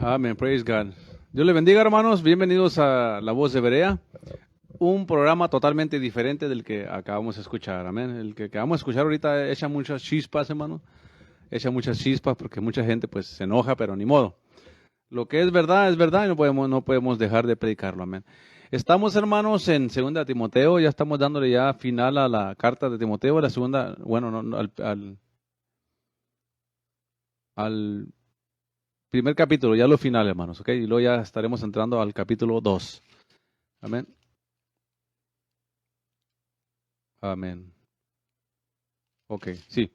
Amén, praise God. Dios le bendiga, hermanos. Bienvenidos a La Voz de Berea, un programa totalmente diferente del que acabamos de escuchar. Amén. El que acabamos de escuchar ahorita echa muchas chispas, hermano. Echa muchas chispas porque mucha gente pues se enoja, pero ni modo. Lo que es verdad y no podemos dejar de predicarlo. Amén. Estamos, hermanos, en Segunda de Timoteo. Ya estamos dándole ya final a la carta de Timoteo, la segunda, bueno, no, al primer capítulo, ya lo final, hermanos, ¿ok? Y luego ya estaremos entrando al capítulo 2. Amén. Amén. Ok, sí.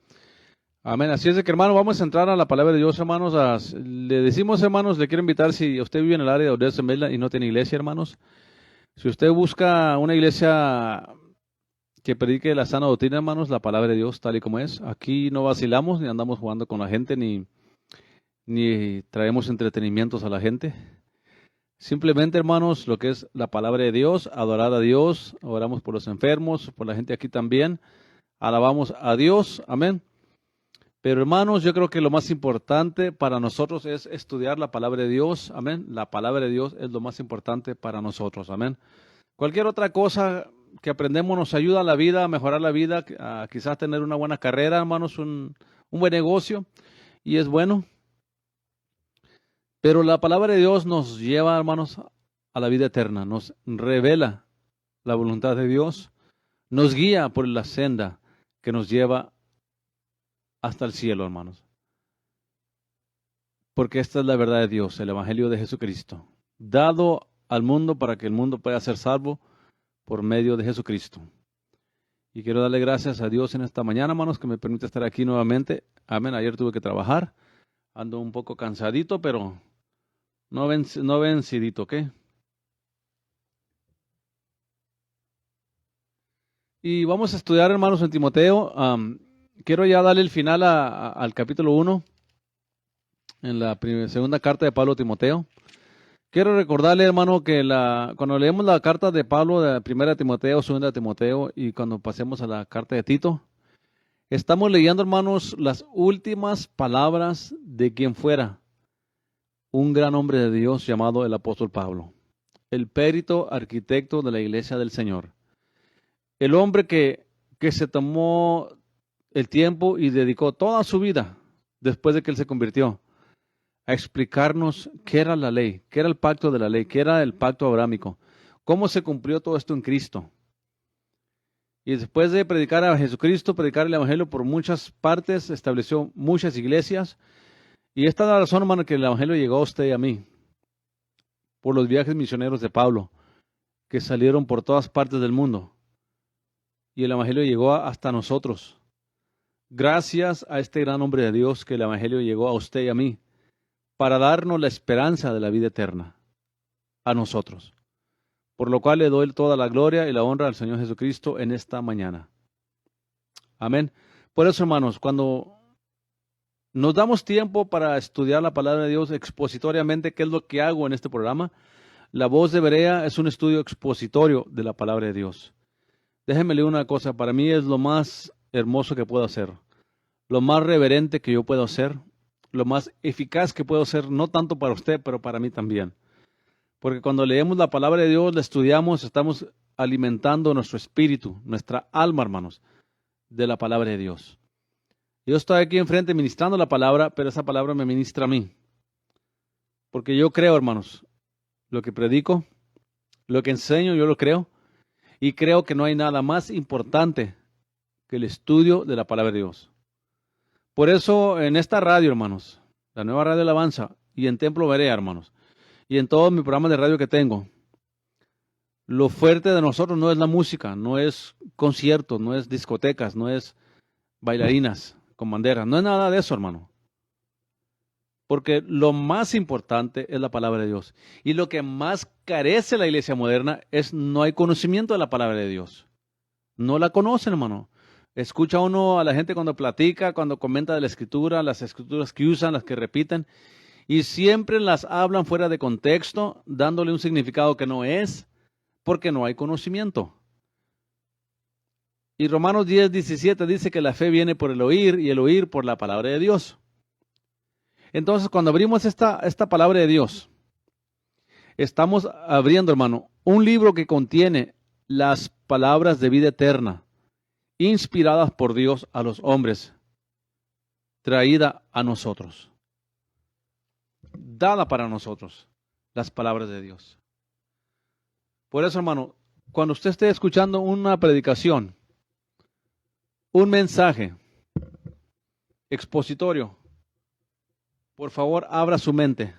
Amén. Así es de que, hermano, vamos a entrar a la palabra de Dios, hermanos. Le decimos, hermanos, le quiero invitar, si usted vive en el área de Odessa Maryland y no tiene iglesia, hermanos, si usted busca una iglesia que predique la sana doctrina, hermanos, la palabra de Dios tal y como es, aquí no vacilamos, ni andamos jugando con la gente, ni traemos entretenimientos a la gente. Simplemente, hermanos, lo que es la palabra de Dios, adorar a Dios, oramos por los enfermos, por la gente aquí también, alabamos a Dios, amén. Pero hermanos, yo creo que lo más importante para nosotros es estudiar la palabra de Dios, amén. La palabra de Dios es lo más importante para nosotros, amén. Cualquier otra cosa que aprendemos nos ayuda a la vida, a mejorar la vida, a quizás tener una buena carrera, hermanos, un buen negocio, y es bueno. Pero la palabra de Dios nos lleva, hermanos, a la vida eterna, nos revela la voluntad de Dios, nos guía por la senda que nos lleva hasta el cielo, hermanos. Porque esta es la verdad de Dios, el Evangelio de Jesucristo, dado al mundo para que el mundo pueda ser salvo por medio de Jesucristo. Y quiero darle gracias a Dios en esta mañana, hermanos, que me permite estar aquí nuevamente. Amén. Ayer tuve que trabajar, ando un poco cansadito, pero no vencidito, ¿ok? Y vamos a estudiar, hermanos, en Timoteo. Quiero ya darle el final al capítulo 1, en la segunda carta de Pablo a Timoteo. Quiero recordarle, hermano, que cuando leemos la carta de Pablo, de primera de Timoteo, segunda de Timoteo, y cuando pasemos a la carta de Tito, estamos leyendo, hermanos, las últimas palabras de quien fuera un gran hombre de Dios llamado el apóstol Pablo, el périto arquitecto de la iglesia del Señor. El hombre que se tomó el tiempo y dedicó toda su vida, después de que él se convirtió, a explicarnos qué era la ley, qué era el pacto de la ley, qué era el pacto abrámico, cómo se cumplió todo esto en Cristo. Y después de predicar a Jesucristo, predicar el Evangelio por muchas partes, estableció muchas iglesias. Y esta es la razón, hermano, que el Evangelio llegó a usted y a mí, por los viajes misioneros de Pablo, que salieron por todas partes del mundo. Y el Evangelio llegó hasta nosotros. Gracias a este gran hombre de Dios que el Evangelio llegó a usted y a mí, para darnos la esperanza de la vida eterna a nosotros. Por lo cual le doy toda la gloria y la honra al Señor Jesucristo en esta mañana. Amén. Por eso, hermanos, cuando nos damos tiempo para estudiar la palabra de Dios expositoriamente, ¿qué es lo que hago en este programa? La Voz de Berea es un estudio expositorio de la palabra de Dios. Déjenme leer una cosa, para mí es lo más hermoso que puedo hacer, lo más reverente que yo puedo hacer, lo más eficaz que puedo ser, no tanto para usted, pero para mí también. Porque cuando leemos la palabra de Dios, la estudiamos, estamos alimentando nuestro espíritu, nuestra alma, hermanos, de la palabra de Dios. Yo estoy aquí enfrente ministrando la palabra, pero esa palabra me ministra a mí. Porque yo creo, hermanos, lo que predico, lo que enseño, yo lo creo. Y creo que no hay nada más importante que el estudio de la palabra de Dios. Por eso en esta radio, hermanos, la nueva radio Alabanza, y en Templo Berea, hermanos, y en todos mis programas de radio que tengo, lo fuerte de nosotros no es la música, no es conciertos, no es discotecas, no es bailarinas con banderas, no es nada de eso, hermano. Porque lo más importante es la palabra de Dios. Y lo que más carece la iglesia moderna es no hay conocimiento de la palabra de Dios. No la conocen, hermano. Escucha uno a la gente cuando platica, cuando comenta de la escritura, las escrituras que usan, las que repiten, y siempre las hablan fuera de contexto, dándole un significado que no es, porque no hay conocimiento. Y Romanos 10:17 dice que la fe viene por el oír y el oír por la palabra de Dios. Entonces, cuando abrimos esta palabra de Dios, estamos abriendo, hermano, un libro que contiene las palabras de vida eterna, inspiradas por Dios a los hombres, traída a nosotros, dada para nosotros, las palabras de Dios. Por eso, hermano, cuando usted esté escuchando una predicación, un mensaje expositorio, por favor, abra su mente,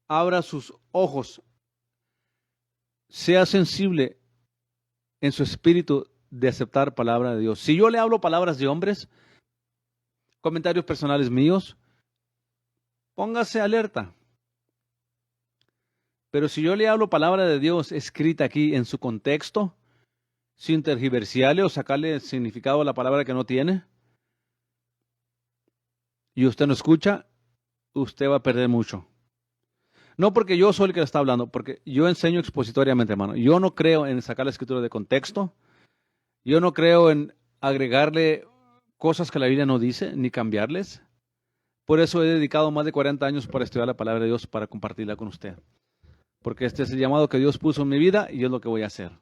abra sus ojos, sea sensible en su espíritu de aceptar palabra de Dios. Si yo le hablo palabras de hombres, comentarios personales míos, póngase alerta. Pero si yo le hablo palabra de Dios escrita aquí en su contexto, sin tergiversarle o sacarle significado a la palabra que no tiene, y usted no escucha, usted va a perder mucho. No porque yo soy el que le está hablando, porque yo enseño expositoriamente, hermano. Yo no creo en sacar la escritura de contexto. Yo no creo en agregarle cosas que la Biblia no dice, ni cambiarles. Por eso he dedicado más de 40 años para estudiar la palabra de Dios, para compartirla con usted. Porque este es el llamado que Dios puso en mi vida y es lo que voy a hacer.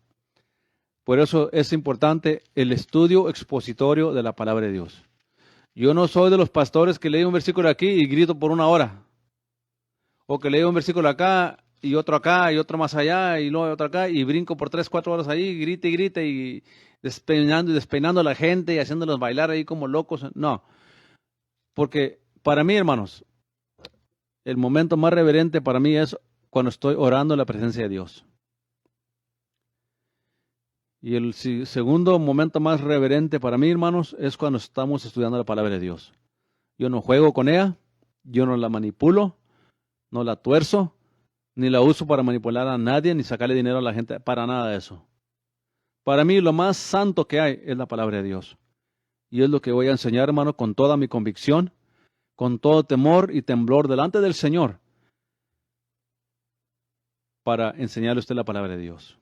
Por eso es importante el estudio expositorio de la palabra de Dios. Yo no soy de los pastores que leen un versículo aquí y grito por 1 hora. O que leo un versículo acá y otro más allá y luego otro acá y brinco por 3, 4 horas ahí, grite y grite y despeinando a la gente y haciéndolos bailar ahí como locos. No, porque para mí, hermanos, el momento más reverente para mí es cuando estoy orando en la presencia de Dios. Y el segundo momento más reverente para mí, hermanos, es cuando estamos estudiando la palabra de Dios. Yo no juego con ella, yo no la manipulo, no la tuerzo, ni la uso para manipular a nadie, ni sacarle dinero a la gente, para nada de eso. Para mí lo más santo que hay es la palabra de Dios. Y es lo que voy a enseñar, hermano, con toda mi convicción, con todo temor y temblor delante del Señor, para enseñarle a usted la palabra de Dios.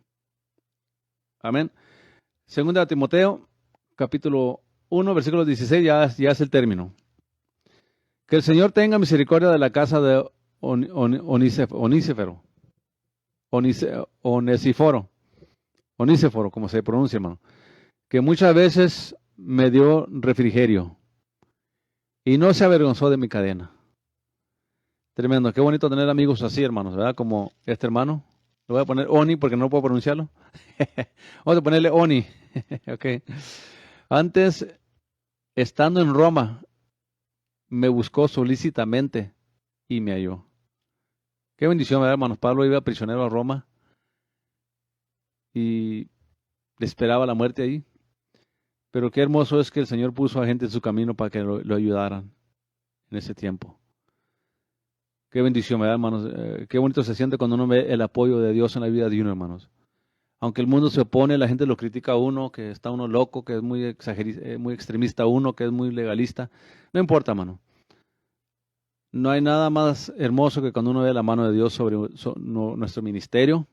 Amén. Segunda de Timoteo, capítulo 1, versículo 16, ya es el término. Que el Señor tenga misericordia de la casa de Onesíforo, como se pronuncia, hermano, que muchas veces me dio refrigerio y no se avergonzó de mi cadena. Tremendo, qué bonito tener amigos así, hermanos, ¿verdad? Como este hermano. Le voy a poner Oni porque no puedo pronunciarlo. Vamos a ponerle Oni. Okay. Antes, estando en Roma, me buscó solícitamente y me halló. Qué bendición, ¿verdad, hermanos? Pablo iba prisionero a Roma y le esperaba la muerte ahí. Pero qué hermoso es que el Señor puso a gente en su camino para que lo ayudaran en ese tiempo. Qué bendición, ¿verdad, hermanos? Qué bonito se siente cuando uno ve el apoyo de Dios en la vida de uno, hermanos. Aunque el mundo se opone, la gente lo critica a uno, que está uno loco, que es muy extremista uno, que es muy legalista. No importa, hermano. No hay nada más hermoso que cuando uno ve la mano de Dios sobre nuestro ministerio,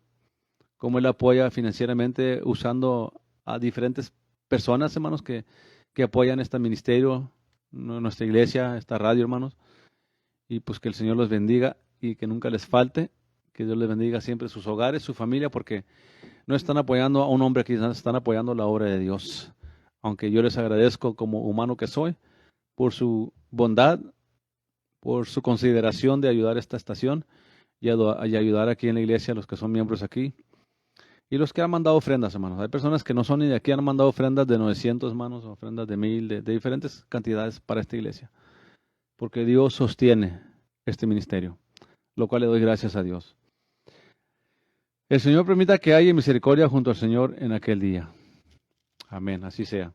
cómo Él apoya financieramente usando a diferentes personas, hermanos, que apoyan este ministerio, nuestra iglesia, esta radio, hermanos. Y pues que el Señor los bendiga y que nunca les falte, que Dios les bendiga siempre sus hogares, su familia, porque no están apoyando a un hombre aquí, están apoyando la obra de Dios. Aunque yo les agradezco como humano que soy por su bondad, por su consideración de ayudar a esta estación y ayudar aquí en la iglesia a los que son miembros aquí. Y los que han mandado ofrendas, hermanos. Hay personas que no son ni de aquí, han mandado ofrendas de 900, hermanos, ofrendas de 1000, de diferentes cantidades para esta iglesia. Porque Dios sostiene este ministerio, lo cual le doy gracias a Dios. El Señor permita que haya misericordia junto al Señor en aquel día. Amén, así sea.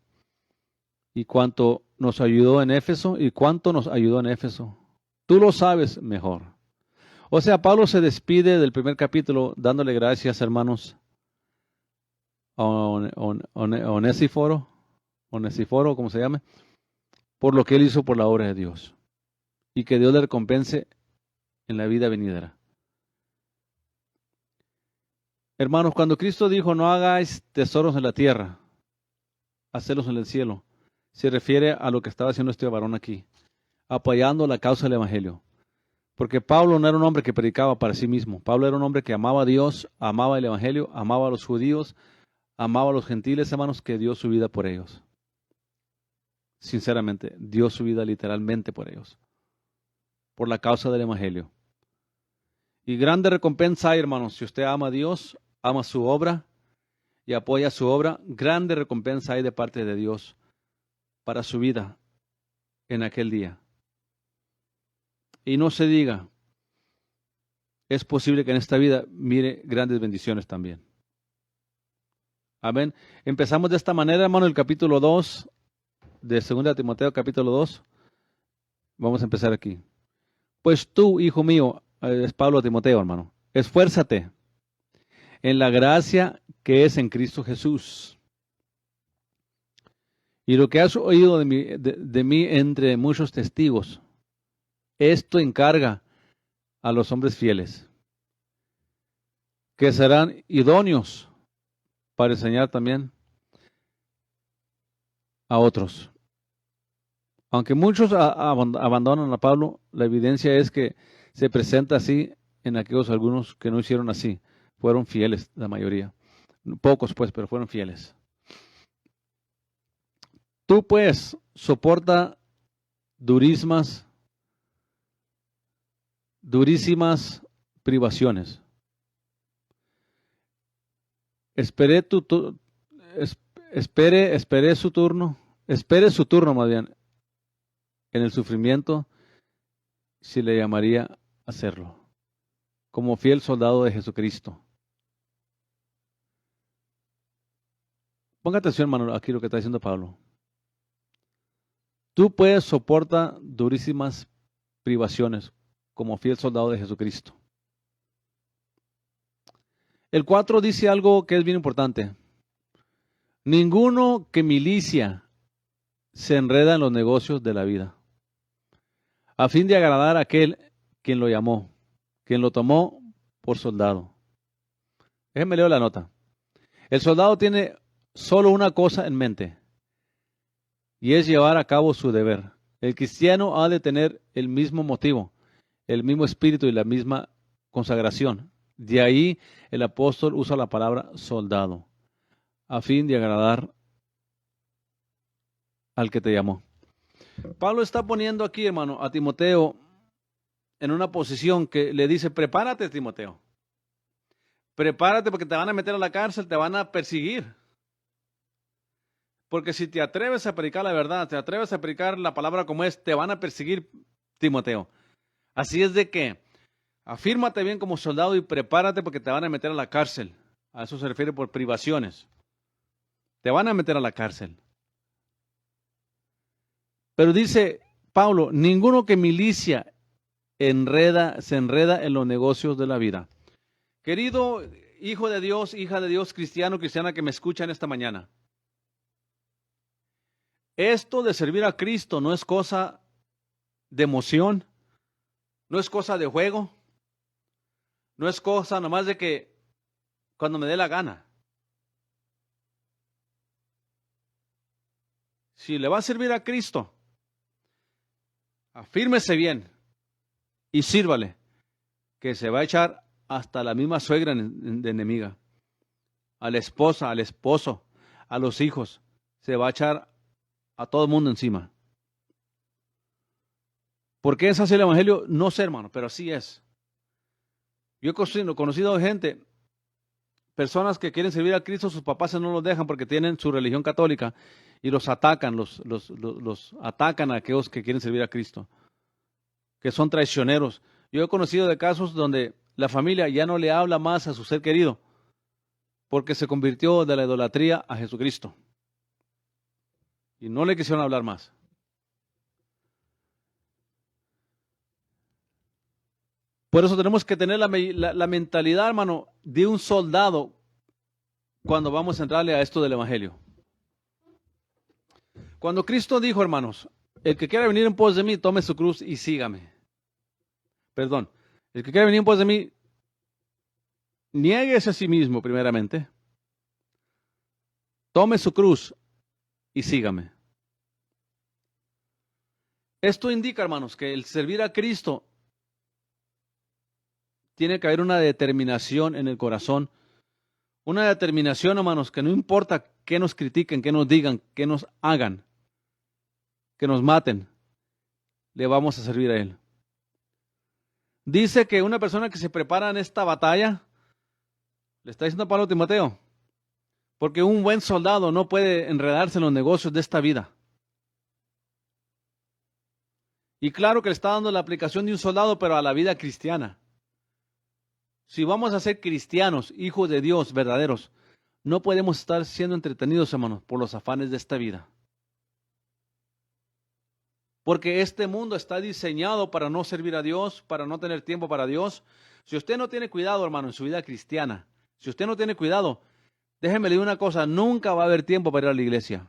Y cuánto nos ayudó en Éfeso, tú lo sabes mejor. O sea, Pablo se despide del primer capítulo dándole gracias, hermanos, a Onesíforo, como se llame, por lo que él hizo por la obra de Dios. Y que Dios le recompense en la vida venidera. Hermanos, cuando Cristo dijo, no hagáis tesoros en la tierra, hacedlos en el cielo, se refiere a lo que estaba haciendo este varón aquí. apoyando la causa del Evangelio. Porque Pablo no era un hombre que predicaba para sí mismo. Pablo era un hombre que amaba a Dios, amaba el Evangelio, amaba a los judíos, amaba a los gentiles, hermanos, que dio su vida por ellos. Sinceramente, dio su vida literalmente por ellos. Por la causa del Evangelio. Y grande recompensa hay, hermanos, si usted ama a Dios, ama su obra y apoya su obra, grande recompensa hay de parte de Dios para su vida en aquel día. Y no se diga, es posible que en esta vida mire grandes bendiciones también. Amén. Empezamos de esta manera, hermano, el capítulo 2 de 2 Timoteo, capítulo 2. Vamos a empezar aquí. Pues tú, hijo mío, es Pablo a Timoteo, hermano, esfuérzate en la gracia que es en Cristo Jesús. Y lo que has oído de mí entre muchos testigos, esto encarga a los hombres fieles, que serán idóneos para enseñar también a otros. Aunque muchos abandonan a Pablo, la evidencia es que se presenta así en aquellos algunos que no hicieron así. Fueron fieles, la mayoría. Pocos pues, pero fueron fieles. Tú pues soporta durísimas privaciones. Espere su turno, espere su turno más bien, en el sufrimiento, si le llamaría a hacerlo, como fiel soldado de Jesucristo. Ponga atención, hermano, aquí lo que está diciendo Pablo. Tú puedes soportar durísimas privaciones como fiel soldado de Jesucristo. El 4 dice algo que es bien importante. Ninguno que milicia se enreda en los negocios de la vida, a fin de agradar a aquel quien lo llamó, quien lo tomó por soldado. Déjenme leer la nota. El soldado tiene solo una cosa en mente, y es llevar a cabo su deber. El cristiano ha de tener el mismo motivo, el mismo espíritu y la misma consagración. De ahí el apóstol usa la palabra soldado, a fin de agradar al que te llamó. Pablo está poniendo aquí, hermano, a Timoteo en una posición que le dice, prepárate, Timoteo. Prepárate porque te van a meter a la cárcel, te van a perseguir. Porque si te atreves a predicar la verdad, te atreves a predicar la palabra como es, te van a perseguir, Timoteo. Así es de que afírmate bien como soldado y prepárate porque te van a meter a la cárcel. A eso se refiere por privaciones. Te van a meter a la cárcel. Pero dice Pablo, ninguno que milicia se enreda en los negocios de la vida. Querido hijo de Dios, hija de Dios, cristiano, cristiana que me escuchan esta mañana. Esto de servir a Cristo no es cosa de emoción, no es cosa de juego, no es cosa nomás de que cuando me dé la gana. Si le va a servir a Cristo, afírmese bien y sírvale, que se va a echar hasta la misma suegra de enemiga, a la esposa, al esposo, a los hijos, se va a echar a todo el mundo encima. ¿Por qué es así el evangelio? No sé, hermano, pero así es. Yo he conocido gente, personas que quieren servir a Cristo, sus papás no los dejan porque tienen su religión católica y los atacan, los atacan a aquellos que quieren servir a Cristo, que son traicioneros. Yo he conocido de casos donde la familia ya no le habla más a su ser querido porque se convirtió de la idolatría a Jesucristo y no le quisieron hablar más. Por eso tenemos que tener la mentalidad, hermano, de un soldado cuando vamos a entrarle a esto del evangelio. Cuando Cristo dijo, hermanos, el que quiera venir en pos de mí, tome su cruz y sígame. Perdón, el que quiera venir en pos de mí, niéguese a sí mismo primeramente, tome su cruz y sígame. Esto indica, hermanos, que el servir a Cristo tiene que haber una determinación en el corazón. Una determinación, hermanos, que no importa qué nos critiquen, qué nos digan, qué nos hagan, que nos maten, le vamos a servir a Él. Dice que una persona que se prepara en esta batalla, le está diciendo a Pablo a Timoteo, porque un buen soldado no puede enredarse en los negocios de esta vida. Y claro que le está dando la aplicación de un soldado, pero a la vida cristiana. Si vamos a ser cristianos, hijos de Dios verdaderos, no podemos estar siendo entretenidos, hermanos, por los afanes de esta vida. Porque este mundo está diseñado para no servir a Dios, para no tener tiempo para Dios. Si usted no tiene cuidado, hermano, en su vida cristiana, si usted no tiene cuidado, déjeme decir una cosa, nunca va a haber tiempo para ir a la iglesia.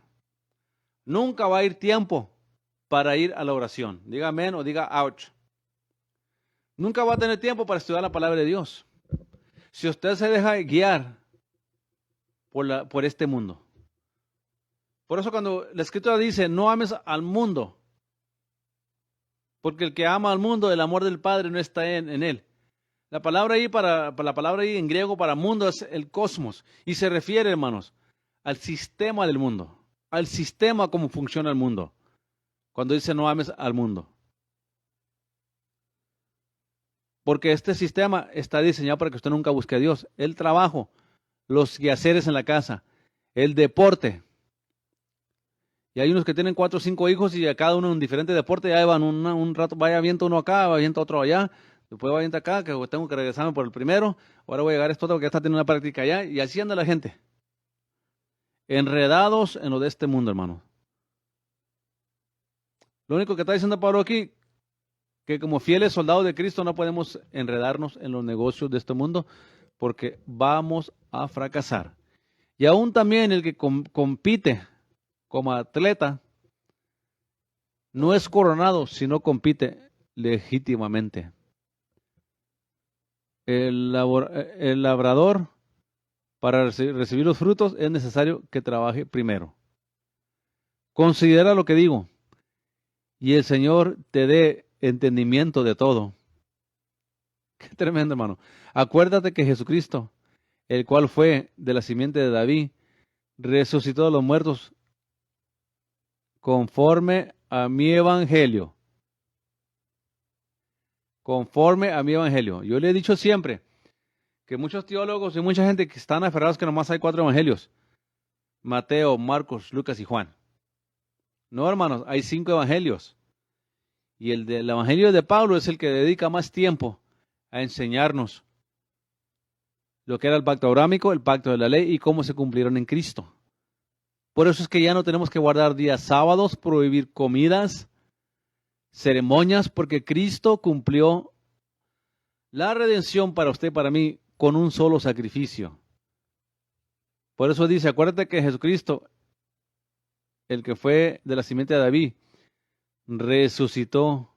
Nunca va a ir tiempo para ir a la oración. Diga amén o diga ouch. Nunca va a tener tiempo para estudiar la palabra de Dios. Si usted se deja guiar por este mundo. Por eso cuando la Escritura dice, no ames al mundo, porque el que ama al mundo, el amor del Padre no está en él. La palabra ahí en griego para mundo es el cosmos y se refiere, hermanos, al sistema del mundo, al sistema como funciona el mundo. Cuando dice no ames al mundo. Porque este sistema está diseñado para que usted nunca busque a Dios. El trabajo, los quehaceres en la casa, el deporte. Y hay unos que tienen 4 o 5 hijos y a cada uno en un diferente deporte, ya van un rato, vaya avienta uno acá, va avienta otro allá, después va avienta acá, que tengo que regresarme por el primero, ahora voy a llegar a esto otro que ya está teniendo una práctica allá, y así anda la gente. Enredados en lo de este mundo, hermano. Lo único que está diciendo Pablo aquí, que como fieles soldados de Cristo no podemos enredarnos en los negocios de este mundo, porque vamos a fracasar. Y aún también el que compite como atleta, no es coronado si no compite legítimamente. El labrador, para recibir los frutos, es necesario que trabaje primero. Considera lo que digo, y el Señor te dé entendimiento de todo. Qué tremendo, hermano. Acuérdate que Jesucristo, el cual fue de la simiente de David, resucitó de los muertos conforme a mi evangelio. Conforme a mi evangelio. Yo le he dicho siempre que muchos teólogos y mucha gente que están aferrados que nomás hay 4 evangelios. Mateo, Marcos, Lucas y Juan. No, hermanos, hay 5 evangelios. Y el del evangelio de Pablo es el que dedica más tiempo a enseñarnos lo que era el pacto abrámico, el pacto de la ley y cómo se cumplieron en Cristo. Por eso es que ya no tenemos que guardar días sábados, prohibir comidas, ceremonias, porque Cristo cumplió la redención para usted y para mí con un solo sacrificio. Por eso dice, acuérdate que Jesucristo, el que fue de la simiente de David, resucitó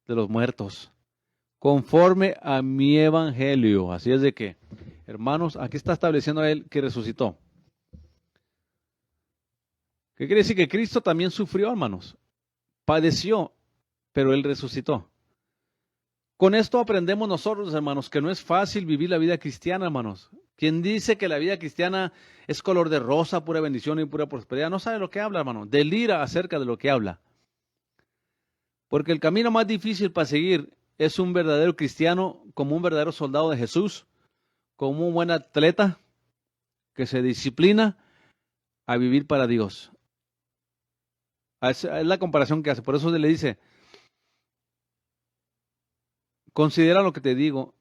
de los muertos, conforme a mi evangelio. Así es de que, hermanos, aquí está estableciendo a él que resucitó. ¿Qué quiere decir? Que Cristo también sufrió, hermanos. Padeció, pero él resucitó. Con esto aprendemos nosotros, hermanos, que no es fácil vivir la vida cristiana, hermanos. Quien dice que la vida cristiana es color de rosa, pura bendición y pura prosperidad, no sabe lo que habla, hermano. Delira acerca de lo que habla. Porque el camino más difícil para seguir es un verdadero cristiano, como un verdadero soldado de Jesús, como un buen atleta que se disciplina a vivir para Dios. Es la comparación que hace. Por eso le dice, considera lo que te digo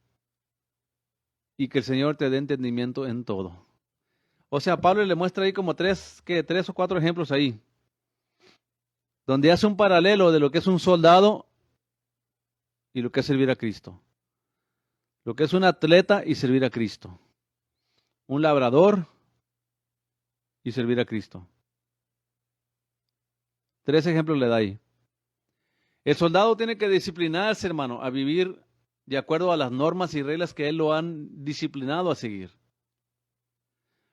y que el Señor te dé entendimiento en todo. O sea, Pablo le muestra ahí como 3 o 4 ejemplos ahí, donde hace un paralelo de lo que es un soldado y lo que es servir a Cristo. Lo que es un atleta y servir a Cristo. Un labrador y servir a Cristo. 3 ejemplos le da ahí. El soldado tiene que disciplinarse, hermano, a vivir de acuerdo a las normas y reglas que él lo han disciplinado a seguir.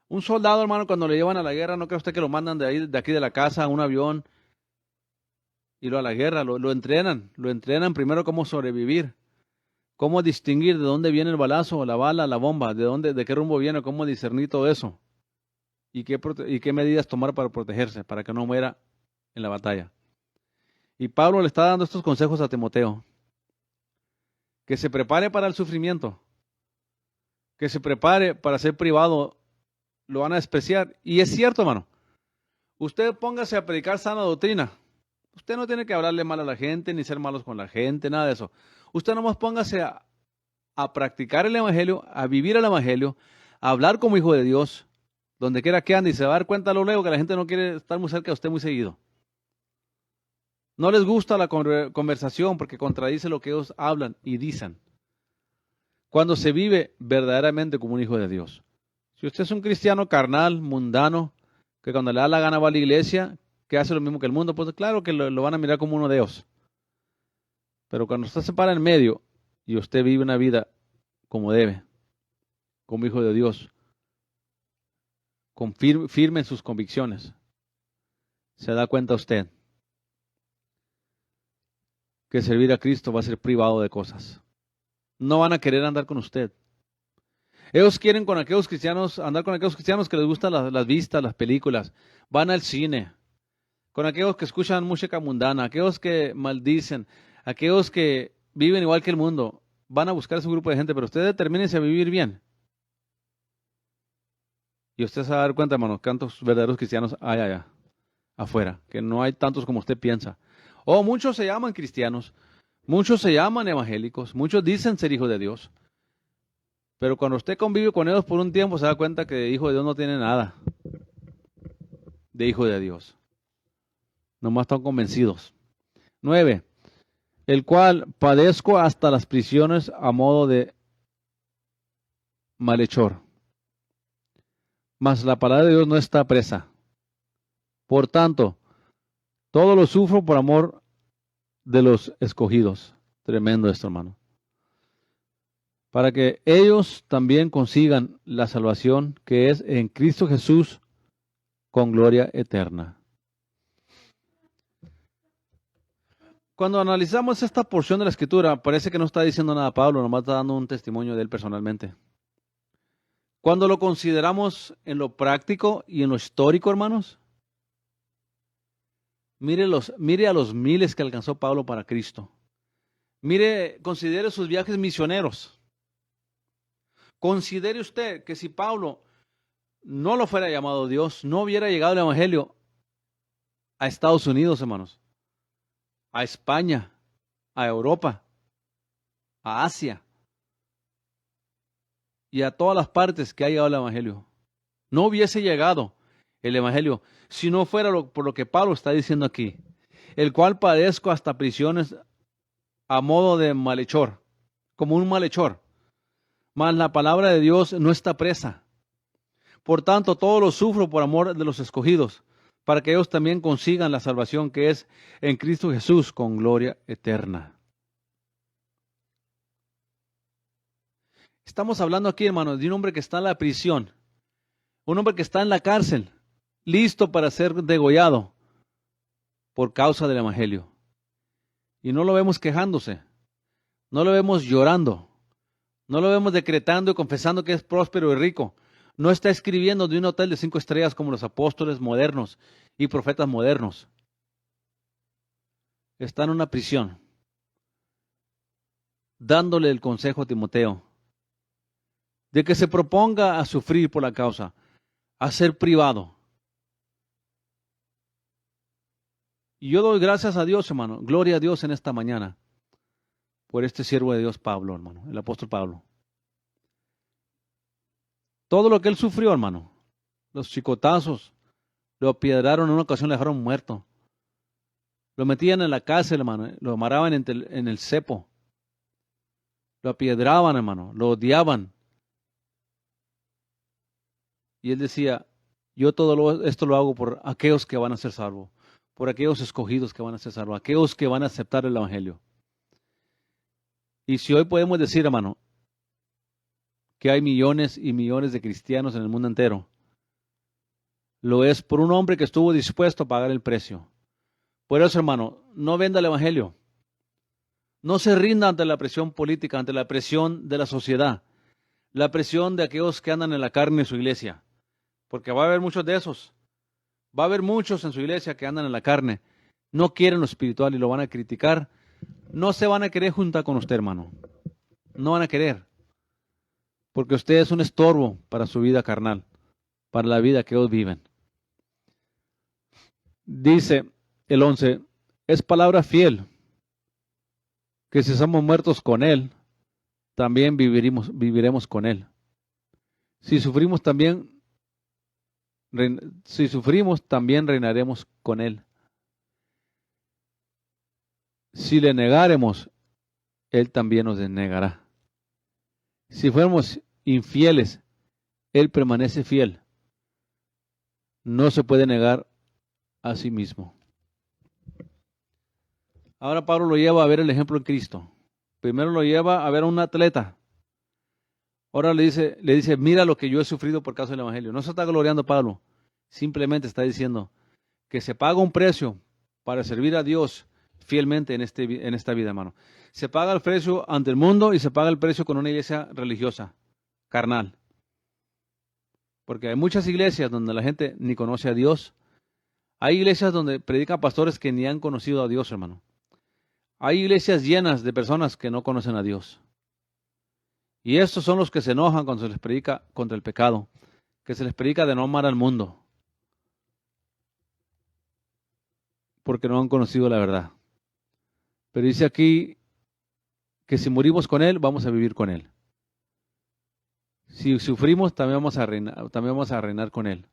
Un soldado, hermano, cuando le llevan a la guerra, no cree usted que lo mandan de aquí de la casa a un avión y lo a la guerra, lo entrenan primero cómo sobrevivir, cómo distinguir de dónde viene el balazo, la bala, la bomba, de qué rumbo viene, cómo discernir todo eso y qué medidas tomar para protegerse, para que no muera en la batalla. Y Pablo le está dando estos consejos a Timoteo, que se prepare para el sufrimiento, que se prepare para ser privado, lo van a despreciar. Y es cierto, hermano, usted póngase a predicar sana doctrina. Usted no tiene que hablarle mal a la gente, ni ser malos con la gente, nada de eso. Usted nomás póngase a practicar el Evangelio, a vivir el Evangelio, a hablar como hijo de Dios, donde quiera que ande, y se va a dar cuenta luego que la gente no quiere estar muy cerca de usted muy seguido. No les gusta la conversación porque contradice lo que ellos hablan y dicen. Cuando se vive verdaderamente como un hijo de Dios. Si usted es un cristiano carnal, mundano, que cuando le da la gana va a la iglesia, que hace lo mismo que el mundo, pues claro que lo van a mirar como uno de ellos. Pero cuando usted se para en medio y usted vive una vida como debe, como hijo de Dios, con firme en sus convicciones, se da cuenta usted que servir a Cristo va a ser privado de cosas. No van a querer andar con usted. Ellos quieren andar con aquellos cristianos que les gustan las vistas, las películas, van al cine, con aquellos que escuchan música mundana, aquellos que maldicen, aquellos que viven igual que el mundo, van a buscar ese grupo de gente, pero ustedes determínense a vivir bien. Y usted se va a dar cuenta, hermano, cuántos verdaderos cristianos hay allá afuera, que no hay tantos como usted piensa. Muchos se llaman cristianos, muchos se llaman evangélicos, muchos dicen ser hijos de Dios. Pero cuando usted convive con ellos por un tiempo, se da cuenta que de hijo de Dios no tiene nada de hijo de Dios. Nomás están convencidos. 9. El cual padezco hasta las prisiones a modo de malhechor. Mas la palabra de Dios no está presa. Por tanto, todo lo sufro por amor de los escogidos. Tremendo esto, hermano. Para que ellos también consigan la salvación que es en Cristo Jesús con gloria eterna. Cuando analizamos esta porción de la Escritura, parece que no está diciendo nada Pablo, nomás está dando un testimonio de él personalmente. Cuando lo consideramos en lo práctico y en lo histórico, hermanos, mire a los miles que alcanzó Pablo para Cristo. Considere sus viajes misioneros. Considere usted que si Pablo no lo fuera llamado Dios, no hubiera llegado el Evangelio a Estados Unidos, hermanos, a España, a Europa, a Asia y a todas las partes que ha llegado el Evangelio. No hubiese llegado el Evangelio si no fuera por lo que Pablo está diciendo aquí, el cual padezco hasta prisiones a modo de malhechor, como un malhechor. Mas la palabra de Dios no está presa. Por tanto, todo lo sufro por amor de los escogidos, para que ellos también consigan la salvación que es en Cristo Jesús con gloria eterna. Estamos hablando aquí, hermanos, de un hombre que está en la prisión, un hombre que está en la cárcel, listo para ser degollado por causa del Evangelio. Y no lo vemos quejándose, no lo vemos llorando, no lo vemos decretando y confesando que es próspero y rico. No está escribiendo de un hotel de 5 estrellas como los apóstoles modernos y profetas modernos. Está en una prisión, dándole el consejo a Timoteo de que se proponga a sufrir por la causa, a ser privado. Y yo doy gracias a Dios, hermano, gloria a Dios en esta mañana, por este siervo de Dios, Pablo, hermano, el apóstol Pablo. Todo lo que él sufrió, hermano, los chicotazos, lo apiedraron, en una ocasión le dejaron muerto. Lo metían en la cárcel, hermano, lo amarraban en el cepo. Lo apiedraban, hermano, lo odiaban. Y él decía, yo esto lo hago por aquellos que van a ser salvos, por aquellos escogidos que van a ser salvos, aquellos que van a aceptar el Evangelio. Y si hoy podemos decir, hermano, que hay millones y millones de cristianos en el mundo entero, lo es por un hombre que estuvo dispuesto a pagar el precio, Por eso, hermano, no venda el evangelio. No se rinda ante la presión política, ante la presión de la sociedad, la presión de aquellos que andan en la carne en su iglesia. Porque va a haber muchos de esos. Va a haber muchos en su iglesia que andan en la carne. No quieren lo espiritual y lo van a criticar. No se van a querer juntar con usted, hermano. No van a querer. Porque usted es un estorbo para su vida carnal, para la vida que ellos viven. Dice el 11, es palabra fiel, que si somos muertos con Él, también viviremos con Él. Si sufrimos también reinaremos con Él. Si le negaremos, Él también nos negará. Si fuéramos infieles, Él permanece fiel. No se puede negar a sí mismo. Ahora Pablo lo lleva a ver el ejemplo en Cristo. Primero lo lleva a ver a un atleta. Ahora le dice, mira lo que yo he sufrido por causa del evangelio. No se está gloriando Pablo. Simplemente está diciendo que se paga un precio para servir a Dios fielmente en esta vida, hermano. Se paga el precio ante el mundo y se paga el precio con una iglesia religiosa, carnal. Porque hay muchas iglesias donde la gente ni conoce a Dios. Hay iglesias donde predican pastores que ni han conocido a Dios, hermano. Hay iglesias llenas de personas que no conocen a Dios. Y estos son los que se enojan cuando se les predica contra el pecado, que se les predica de no amar al mundo, porque no han conocido la verdad. Pero dice aquí que si morimos con Él, vamos a vivir con Él. Si sufrimos, también vamos a reinar con Él.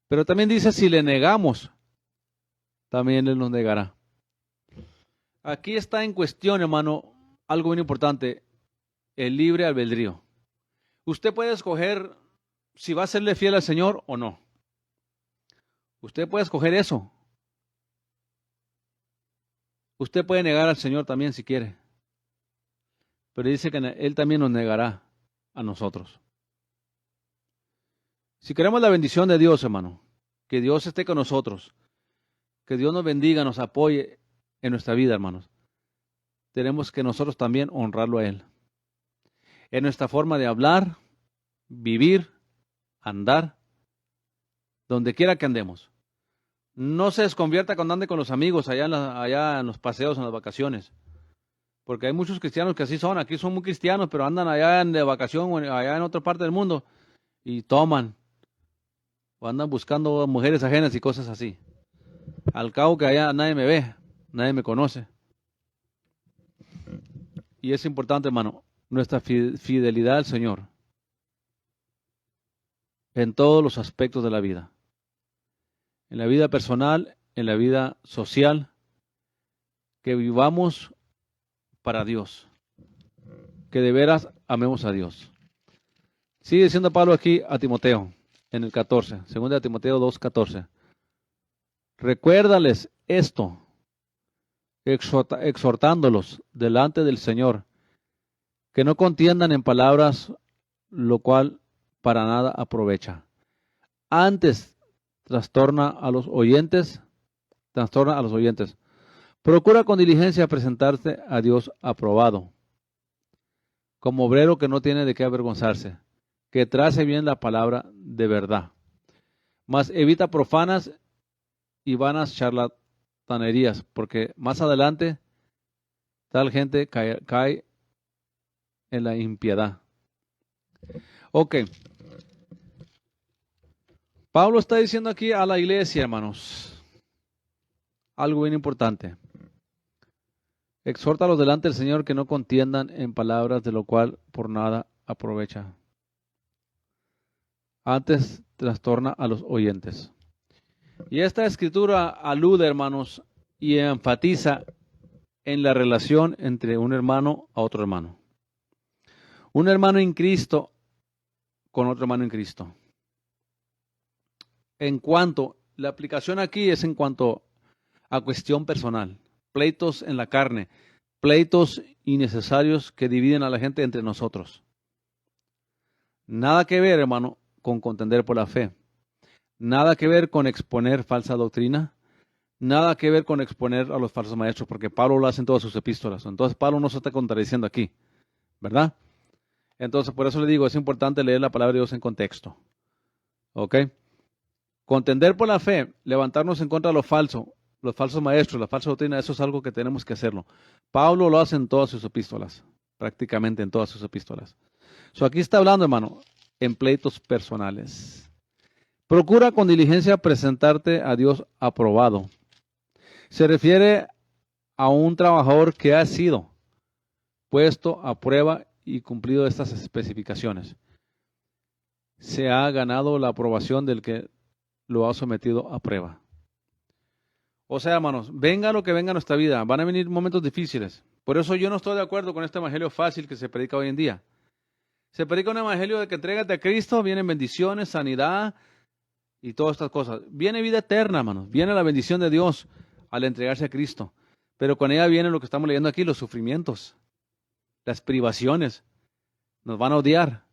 Pero también dice, si le negamos, también Él nos negará. Aquí está en cuestión, hermano, algo muy importante, el libre albedrío. Usted puede escoger si va a serle fiel al Señor o no. Usted puede escoger eso. Usted puede negar al Señor también si quiere. Pero dice que Él también nos negará a nosotros. Si queremos la bendición de Dios, hermano, que Dios esté con nosotros, que Dios nos bendiga, nos apoye en nuestra vida, hermanos, tenemos que nosotros también honrarlo a Él. En nuestra forma de hablar, vivir, andar, donde quiera que andemos. No se desconvierta cuando ande con los amigos allá en los paseos, en las vacaciones. Porque hay muchos cristianos que así son. Aquí son muy cristianos, pero andan allá de vacación o allá en otra parte del mundo y toman. O andan buscando mujeres ajenas y cosas así. Al cabo que allá nadie me ve, nadie me conoce. Y es importante, hermano, nuestra fidelidad al Señor en todos los aspectos de la vida. En la vida personal, en la vida social, que vivamos para Dios, que de veras amemos a Dios. Sigue diciendo Pablo aquí a Timoteo, en el 14, 2 Timoteo 2:14. Recuérdales esto, exhortándolos delante del Señor, que no contiendan en palabras, lo cual para nada aprovecha. Antes trastorna a los oyentes. Procura con diligencia presentarte a Dios aprobado, como obrero que no tiene de qué avergonzarse, que trace bien la palabra de verdad. Mas evita profanas y vanas charlatanerías, porque más adelante tal gente cae en la impiedad. Ok. Pablo está diciendo aquí a la iglesia, hermanos, algo bien importante. Exhórtalos delante del Señor que no contiendan en palabras de lo cual por nada aprovecha. Antes trastorna a los oyentes. Y esta escritura alude, hermanos, y enfatiza en la relación entre un hermano a otro hermano. Un hermano en Cristo con otro hermano en Cristo. La aplicación aquí es en cuanto a cuestión personal. Pleitos en la carne, pleitos innecesarios que dividen a la gente entre nosotros. Nada que ver, hermano, con contender por la fe. Nada que ver con exponer falsa doctrina. Nada que ver con exponer a los falsos maestros, porque Pablo lo hace en todas sus epístolas. Entonces Pablo no se está contradiciendo aquí, ¿verdad? Entonces por eso le digo, es importante leer la palabra de Dios en contexto. ¿Ok? Contender por la fe, levantarnos en contra de lo falso, los falsos maestros, la falsa doctrina, eso es algo que tenemos que hacerlo. Pablo lo hace en todas sus epístolas, prácticamente en todas sus epístolas. Aquí está hablando, hermano, en pleitos personales. Procura con diligencia presentarte a Dios aprobado. Se refiere a un trabajador que ha sido puesto a prueba y cumplido estas especificaciones. Se ha ganado la aprobación del que lo ha sometido a prueba. O sea, hermanos, venga lo que venga a nuestra vida, van a venir momentos difíciles. Por eso yo no estoy de acuerdo con este evangelio fácil que se predica hoy en día. Se predica un evangelio de que entrégate a Cristo, vienen bendiciones, sanidad y todas estas cosas. Viene vida eterna, hermanos, viene la bendición de Dios al entregarse a Cristo. Pero con ella viene lo que estamos leyendo aquí, los sufrimientos, las privaciones. Nos van a odiar.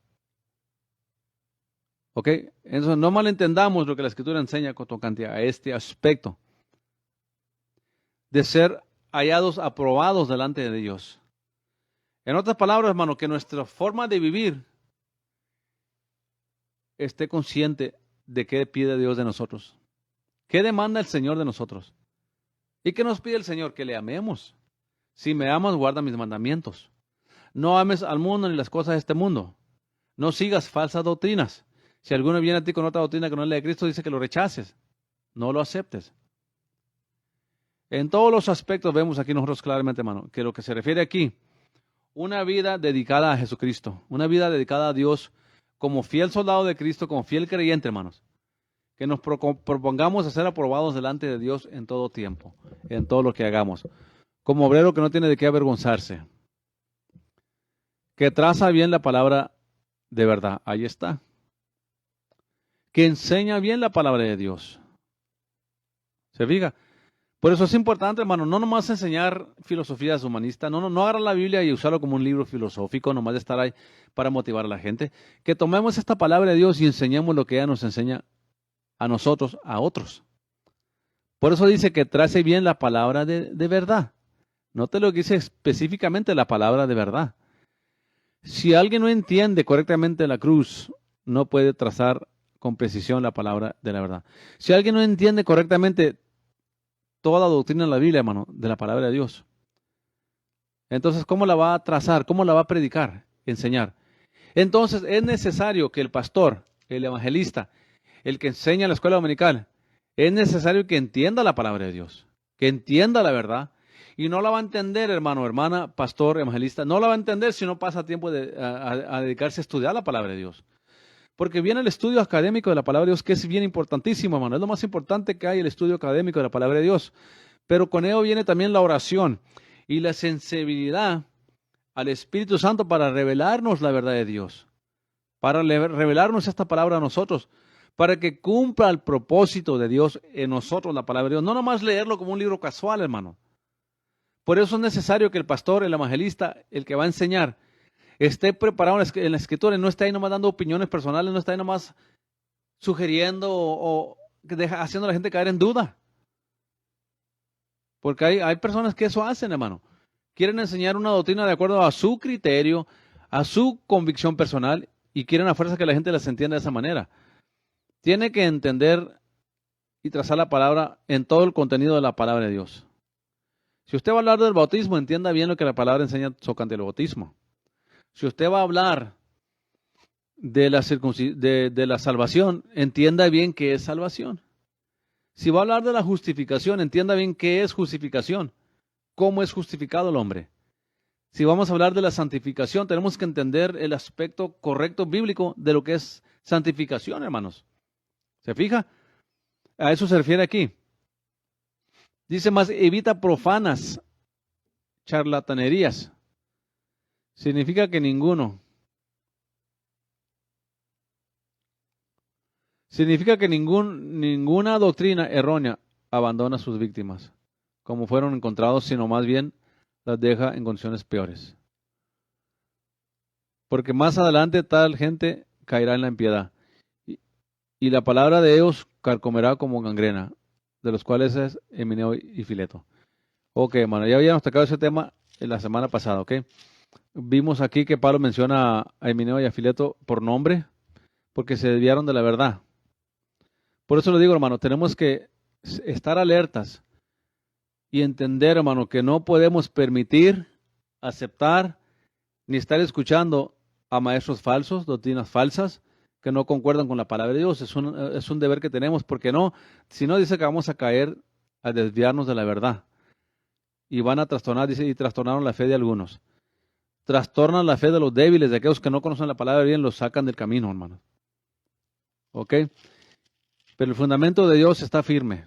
¿Ok? Entonces no malentendamos lo que la Escritura enseña tocante a este aspecto de ser hallados aprobados delante de Dios. En otras palabras, hermano, que nuestra forma de vivir esté consciente de qué pide Dios de nosotros. ¿Qué demanda el Señor de nosotros? ¿Y qué nos pide el Señor? Que le amemos. Si me amas, guarda mis mandamientos. No ames al mundo ni las cosas de este mundo. No sigas falsas doctrinas. Si alguno viene a ti con otra doctrina que no es la de Cristo, dice que lo rechaces. No lo aceptes. En todos los aspectos vemos aquí nosotros claramente, hermano, que lo que se refiere aquí, una vida dedicada a Jesucristo, una vida dedicada a Dios, como fiel soldado de Cristo, como fiel creyente, hermanos. Que nos propongamos a ser aprobados delante de Dios en todo tiempo, en todo lo que hagamos. Como obrero que no tiene de qué avergonzarse. Que traza bien la palabra de verdad. Ahí está. Que enseña bien la palabra de Dios. ¿Se fija? Por eso es importante, hermano, no nomás enseñar filosofías humanistas, no agarrar la Biblia y usarlo como un libro filosófico, nomás de estar ahí para motivar a la gente. Que tomemos esta palabra de Dios y enseñemos lo que ella nos enseña a nosotros, a otros. Por eso dice que trace bien la palabra de verdad. Note lo que dice específicamente la palabra de verdad. Si alguien no entiende correctamente la cruz, no puede trazar con precisión la palabra de la verdad. Si alguien no entiende correctamente toda doctrina en la Biblia, hermano, de la palabra de Dios, entonces, ¿cómo la va a trazar? ¿Cómo la va a predicar? Enseñar. Entonces, es necesario que el pastor, el evangelista, el que enseña en la escuela dominical, es necesario que entienda la palabra de Dios, que entienda la verdad, y no la va a entender, hermano, hermana, pastor, evangelista, no la va a entender si no pasa tiempo a dedicarse a estudiar la palabra de Dios. Porque viene el estudio académico de la palabra de Dios, que es bien importantísimo, hermano, es lo más importante que hay, el estudio académico de la palabra de Dios. Pero con ello viene también la oración y la sensibilidad al Espíritu Santo para revelarnos la verdad de Dios, para revelarnos esta palabra a nosotros, para que cumpla el propósito de Dios en nosotros, la palabra de Dios. No nomás leerlo como un libro casual, hermano. Por eso es necesario que el pastor, el evangelista, el que va a enseñar, esté preparado en la escritura y no esté ahí nomás dando opiniones personales, no esté ahí nomás sugiriendo o haciendo a la gente caer en duda. Porque hay personas que eso hacen, hermano. Quieren enseñar una doctrina de acuerdo a su criterio, a su convicción personal y quieren a fuerza que la gente las entienda de esa manera. Tiene que entender y trazar la palabra en todo el contenido de la palabra de Dios. Si usted va a hablar del bautismo, entienda bien lo que la palabra enseña tocante al bautismo. Si usted va a hablar de la salvación, entienda bien qué es salvación. Si va a hablar de la justificación, entienda bien qué es justificación, cómo es justificado el hombre. Si vamos a hablar de la santificación, tenemos que entender el aspecto correcto bíblico de lo que es santificación, hermanos. ¿Se fija? A eso se refiere aquí. Dice más, evita profanas charlatanerías. Significa que ninguno. Significa que ninguna doctrina errónea abandona a sus víctimas, como fueron encontrados, sino más bien las deja en condiciones peores. Porque más adelante tal gente caerá en la impiedad. Y la palabra de ellos carcomerá como gangrena, de los cuales es Himeneo y Fileto. Ok, hermano, ya habíamos tocado ese tema en la semana pasada, ok. Vimos aquí que Pablo menciona a Himeneo y a Fileto por nombre, porque se desviaron de la verdad. Por eso lo digo, hermano, tenemos que estar alertas y entender, hermano, que no podemos permitir, aceptar, ni estar escuchando a maestros falsos, doctrinas falsas, que no concuerdan con la palabra de Dios. Es un deber que tenemos, porque no, si no dice que vamos a caer, a desviarnos de la verdad. Y van a trastornar, dice, y trastornaron la fe de algunos. Trastornan la fe de los débiles, de aquellos que no conocen la palabra bien, los sacan del camino, hermano. ¿Ok? Pero el fundamento de Dios está firme.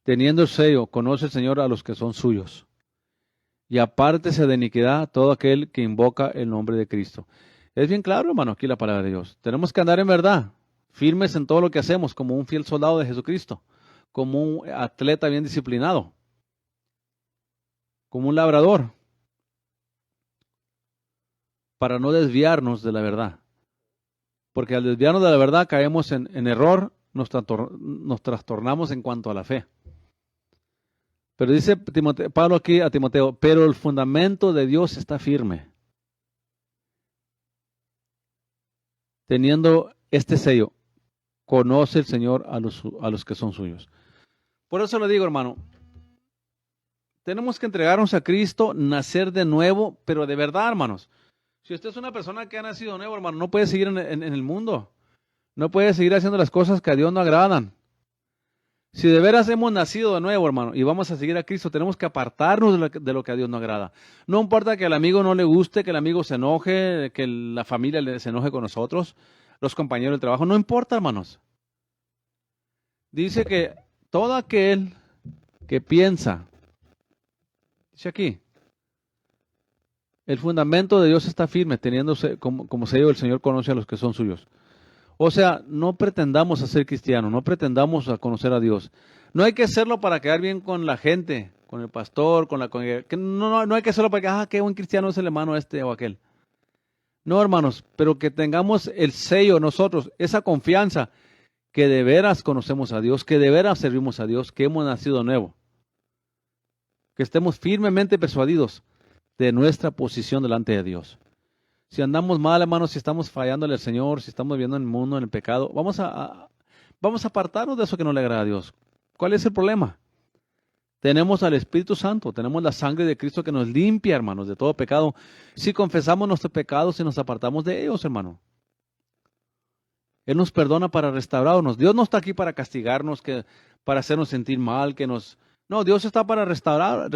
Teniendo el sello, conoce el Señor a los que son suyos. Y apártese de iniquidad todo aquel que invoca el nombre de Cristo. Es bien claro, hermano, aquí la palabra de Dios. Tenemos que andar en verdad, firmes en todo lo que hacemos, como un fiel soldado de Jesucristo, como un atleta bien disciplinado, como un labrador, para no desviarnos de la verdad. Porque al desviarnos de la verdad caemos en error, nos trastornamos en cuanto a la fe. Pero dice Pablo aquí a Timoteo, pero el fundamento de Dios está firme. Teniendo este sello, conoce el Señor a los que son suyos. Por eso le digo, hermano, tenemos que entregarnos a Cristo, nacer de nuevo, pero de verdad, hermanos. Si usted es una persona que ha nacido nuevo, hermano, no puede seguir en el mundo. No puede seguir haciendo las cosas que a Dios no agradan. Si de veras hemos nacido de nuevo, hermano, y vamos a seguir a Cristo, tenemos que apartarnos de lo que a Dios no agrada. No importa que al amigo no le guste, que el amigo se enoje, que la familia se enoje con nosotros, los compañeros del trabajo, no importa, hermanos. Dice que todo aquel que piensa, dice aquí, el fundamento de Dios está firme, teniéndose como sello el Señor conoce a los que son suyos. O sea, no pretendamos ser cristianos, no pretendamos a conocer a Dios. No hay que hacerlo para quedar bien con la gente, con el pastor, con la congregación. No hay que hacerlo para que, qué buen cristiano es el hermano este o aquel. No, hermanos, pero que tengamos el sello nosotros, esa confianza, que de veras conocemos a Dios, que de veras servimos a Dios, que hemos nacido nuevo. Que estemos firmemente persuadidos de nuestra posición delante de Dios. Si andamos mal, hermanos, si estamos fallándole al Señor, si estamos viviendo en el mundo, en el pecado, vamos a apartarnos de eso que no le agrada a Dios. ¿Cuál es el problema? Tenemos al Espíritu Santo, tenemos la sangre de Cristo que nos limpia, hermanos, de todo pecado. Si confesamos nuestros pecados y nos apartamos de ellos, hermano. Él nos perdona para restaurarnos. Dios no está aquí para castigarnos, para hacernos sentir mal, No, Dios está para restaurar,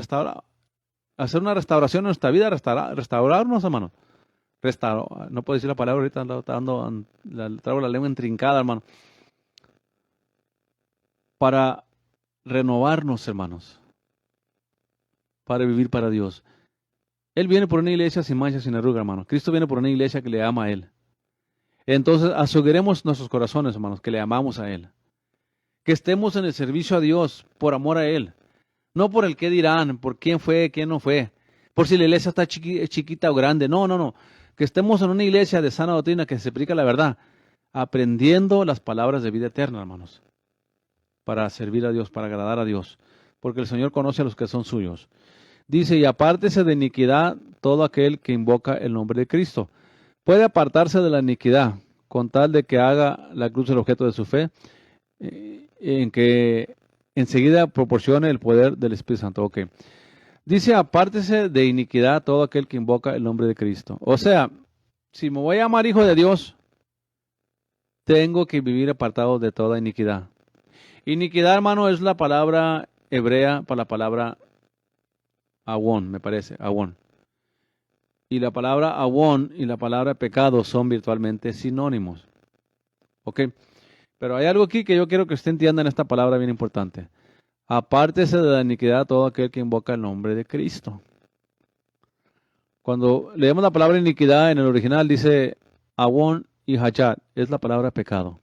hacer una restauración en nuestra vida, restaurarnos, hermano. No puedo decir la palabra ahorita, traigo la lengua intrincada, hermano. Para renovarnos, hermanos. Para vivir para Dios. Él viene por una iglesia sin mancha, sin arruga, hermano. Cristo viene por una iglesia que le ama a Él. Entonces, aseguremos nuestros corazones, hermanos, que le amamos a Él. Que estemos en el servicio a Dios por amor a Él. No por el qué dirán, por quién fue, quién no fue. Por si la iglesia está chiquita o grande. No. Que estemos en una iglesia de sana doctrina que se predica la verdad, aprendiendo las palabras de vida eterna, hermanos, para servir a Dios, para agradar a Dios, porque el Señor conoce a los que son suyos. Dice, y apártese de iniquidad todo aquel que invoca el nombre de Cristo. Puede apartarse de la iniquidad, con tal de que haga la cruz el objeto de su fe, en que enseguida proporcione el poder del Espíritu Santo. Ok. Dice, apártese de iniquidad todo aquel que invoca el nombre de Cristo. O sea, si me voy a llamar hijo de Dios, tengo que vivir apartado de toda iniquidad. Iniquidad, hermano, es la palabra hebrea para la palabra awón, me parece, awón. Y la palabra awón y la palabra pecado son virtualmente sinónimos. ¿Ok? Pero hay algo aquí que yo quiero que usted entienda en esta palabra bien importante. Apártese de la iniquidad todo aquel que invoca el nombre de Cristo. Cuando leemos la palabra iniquidad en el original dice awón y hachat, es la palabra pecado.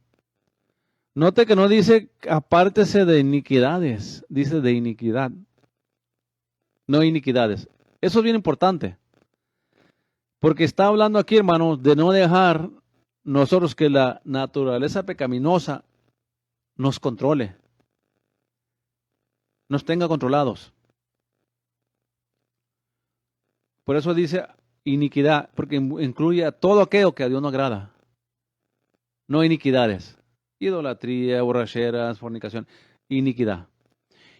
Note que no dice apártese de iniquidades, dice de iniquidad, no iniquidades. Eso es bien importante, porque está hablando aquí, hermanos, de no dejar nosotros que la naturaleza pecaminosa nos controle, nos tenga controlados. Por eso dice iniquidad, porque incluye a todo aquello que a Dios no agrada. No iniquidades, idolatría, borracheras, fornicación, iniquidad.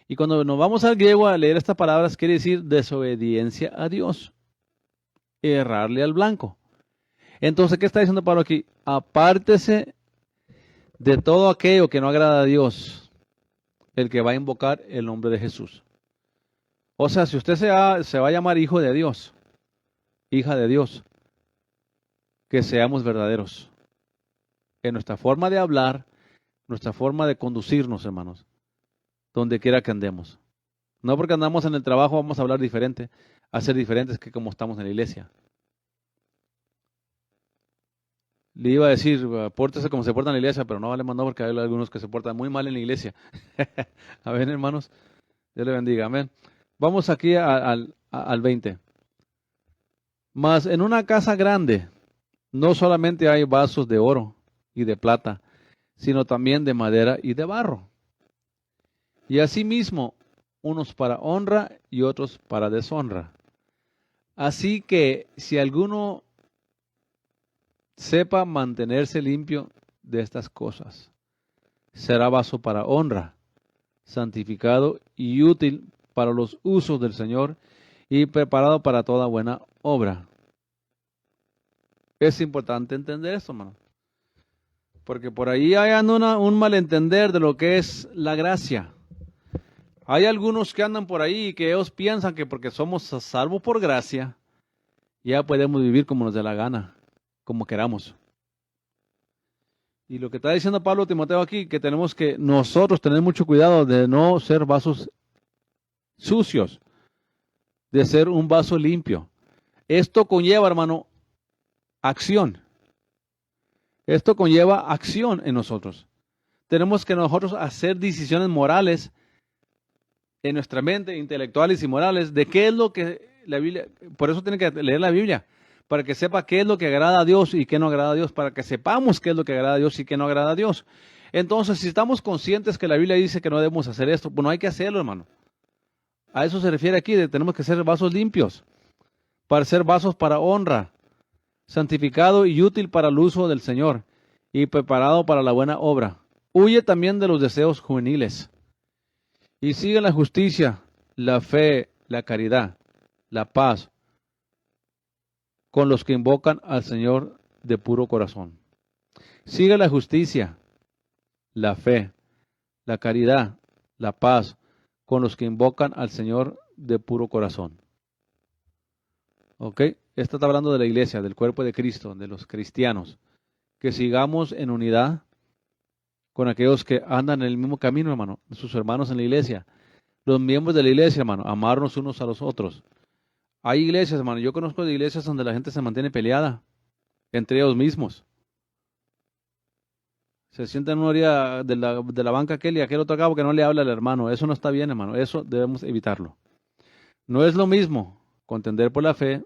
Y cuando nos vamos al griego a leer estas palabras, quiere decir desobediencia a Dios, errarle al blanco. Entonces, ¿qué está diciendo Pablo aquí? Apártese de todo aquello que no agrada a Dios, el que va a invocar el nombre de Jesús. O sea, si usted se va a llamar hijo de Dios, hija de Dios, que seamos verdaderos en nuestra forma de hablar, nuestra forma de conducirnos, hermanos, donde quiera que andemos. No porque andamos en el trabajo vamos a hablar diferente, a ser diferentes que como estamos en la iglesia. Le iba a decir, pórtese como se porta en la iglesia, pero no vale más no, porque hay algunos que se portan muy mal en la iglesia. A ver, hermanos, Dios le bendiga, amén. Vamos aquí al 20. Mas en una casa grande, no solamente hay vasos de oro y de plata, sino también de madera y de barro. Y asimismo, unos para honra y otros para deshonra. Así que si alguno sepa mantenerse limpio de estas cosas, será vaso para honra, santificado y útil para los usos del Señor y preparado para toda buena obra. Es importante entender esto, hermano, porque por ahí hay un malentender de lo que es la gracia. Hay algunos que andan por ahí y que ellos piensan que porque somos salvos por gracia, ya podemos vivir como nos dé la gana, como queramos. Y lo que está diciendo Pablo a Timoteo aquí, que tenemos que nosotros tener mucho cuidado de no ser vasos sucios, de ser un vaso limpio. Esto conlleva, hermano, acción. Esto conlleva acción en nosotros. Tenemos que nosotros hacer decisiones morales en nuestra mente, intelectuales y morales, de qué es lo que la Biblia, por eso tiene que leer la Biblia, para que sepa qué es lo que agrada a Dios y qué no agrada a Dios, para que sepamos qué es lo que agrada a Dios y qué no agrada a Dios. Entonces, si estamos conscientes que la Biblia dice que no debemos hacer esto, pues no hay que hacerlo, hermano. A eso se refiere aquí, de tenemos que ser vasos limpios, para ser vasos para honra, santificado y útil para el uso del Señor, y preparado para la buena obra. Huye también de los deseos juveniles, y sigue la justicia, la fe, la caridad, la paz, con los que invocan al Señor de puro corazón. Sigue la justicia, la fe, la caridad, la paz, con los que invocan al Señor de puro corazón. ¿Ok? Esto está hablando de la iglesia, del cuerpo de Cristo, de los cristianos. Que sigamos en unidad con aquellos que andan en el mismo camino, hermano, sus hermanos en la iglesia. Los miembros de la iglesia, hermano, amarnos unos a los otros. Hay iglesias, hermano, yo conozco de iglesias donde la gente se mantiene peleada entre ellos mismos. Se sienta en una orilla de la banca aquel y aquel otro cabo que no le habla al hermano. Eso no está bien, hermano. Eso debemos evitarlo. No es lo mismo contender por la fe,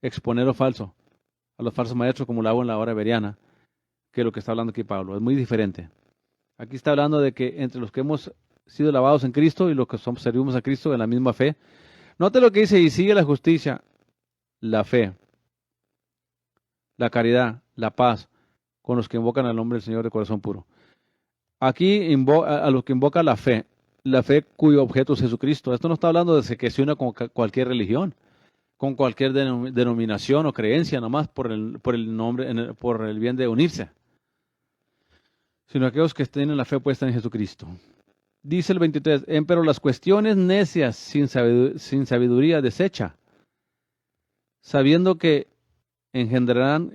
exponer lo falso, a los falsos maestros como lo hago en la hora veriana, que lo que está hablando aquí Pablo. Es muy diferente. Aquí está hablando de que entre los que hemos sido lavados en Cristo y los que servimos a Cristo en la misma fe. Note lo que dice, y sigue la justicia, la fe, la caridad, la paz, con los que invocan al nombre del Señor de corazón puro. Aquí a los que invoca la fe cuyo objeto es Jesucristo. Esto no está hablando de que se una con cualquier religión, con cualquier denominación o creencia, nomás por el nombre, por el bien de unirse, sino aquellos que tienen la fe puesta en Jesucristo. Dice el 23, pero las cuestiones necias sin sabiduría desecha, sabiendo que van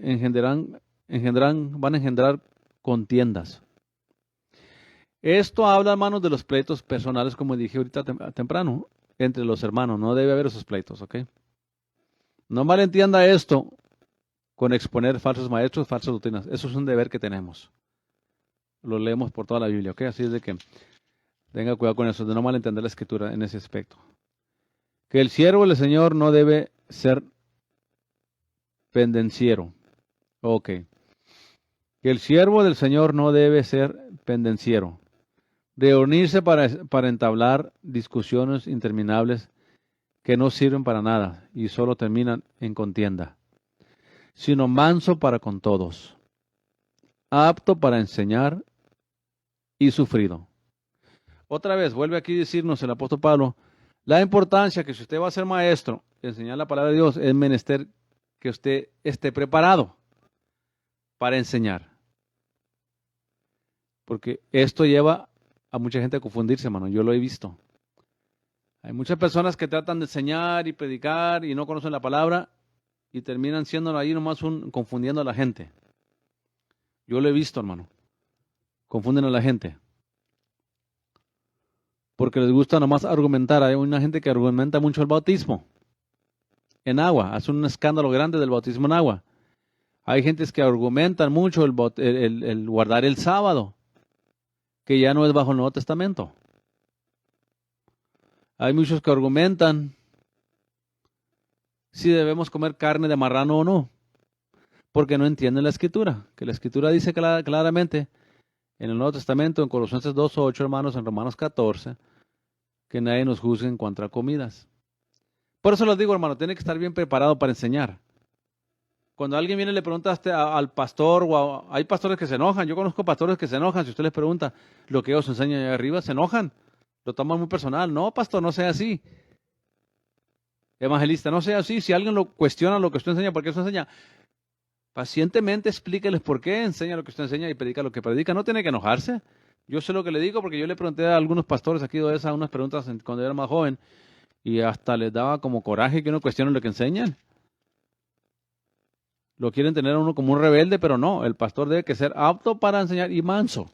a engendrar contiendas. Esto habla, hermanos, de los pleitos personales, como dije ahorita temprano, entre los hermanos. No debe haber esos pleitos, ¿ok? No malentienda esto con exponer falsos maestros, falsas doctrinas. Eso es un deber que tenemos. Lo leemos por toda la Biblia, ¿ok? Así es de que tenga cuidado con eso, de no malentender la Escritura en ese aspecto. Que el siervo del Señor no debe ser pendenciero. Ok. Que que el siervo del Señor no debe ser pendenciero, reunirse para entablar discusiones interminables que no sirven para nada y solo terminan en contienda, sino manso para con todos, apto para enseñar y sufrido. Otra vez, vuelve aquí a decirnos el apóstol Pablo, la importancia que si usted va a ser maestro, enseñar la palabra de Dios, es menester que usted esté preparado para enseñar. Porque esto lleva a mucha gente a confundirse, hermano. Yo lo he visto. Hay muchas personas que tratan de enseñar y predicar y no conocen la palabra y terminan siendo ahí nomás confundiendo a la gente. Yo lo he visto, hermano. Confunden a la gente. Porque les gusta nomás argumentar. Hay una gente que argumenta mucho el bautismo en agua. Hace un escándalo grande del bautismo en agua. Hay gentes que argumentan mucho el guardar el sábado, que ya no es bajo el Nuevo Testamento. Hay muchos que argumentan si debemos comer carne de marrano o no, porque no entienden la Escritura, que la Escritura dice claramente en el Nuevo Testamento, en Colosenses 2:8, hermanos, en Romanos 14, que nadie nos juzgue en cuanto a comidas. Por eso les digo, hermano, tiene que estar bien preparado para enseñar. Cuando alguien viene y le pregunta al pastor, hay pastores que se enojan, yo conozco pastores que se enojan, si usted les pregunta lo que ellos enseñan ahí arriba, se enojan, lo toman muy personal. No, pastor, no sea así. Evangelista, no sea así. Si alguien lo cuestiona lo que usted enseña, ¿por qué usted enseña? Pacientemente explíqueles por qué enseña lo que usted enseña y predica lo que predica. No tiene que enojarse. Yo sé lo que le digo porque yo le pregunté a algunos pastores aquí de esas unas preguntas cuando yo era más joven y hasta les daba como coraje que uno cuestione lo que enseñan. Lo quieren tener a uno como un rebelde, pero no. El pastor debe que ser apto para enseñar y manso.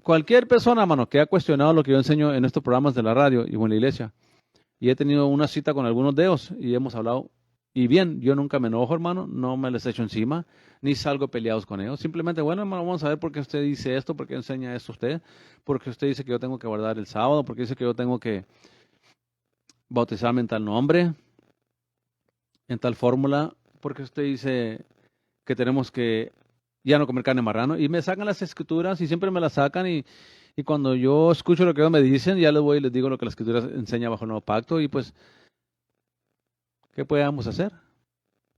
Cualquier persona, hermano, que ha cuestionado lo que yo enseño en estos programas de la radio y en la iglesia, y he tenido una cita con algunos de ellos y hemos hablado, y bien, yo nunca me enojo, hermano, no me les echo encima, ni salgo peleados con ellos. Simplemente, bueno, hermano, vamos a ver por qué usted dice esto, por qué enseña esto usted, porque usted dice que yo tengo que guardar el sábado, porque dice que yo tengo que bautizarme en tal nombre, en tal fórmula, porque usted dice que tenemos que ya no comer carne de marrano, y me sacan las escrituras y siempre me las sacan y cuando yo escucho lo que ellos me dicen, ya les voy y les digo lo que la escritura enseña bajo el nuevo pacto y pues, ¿qué podemos hacer?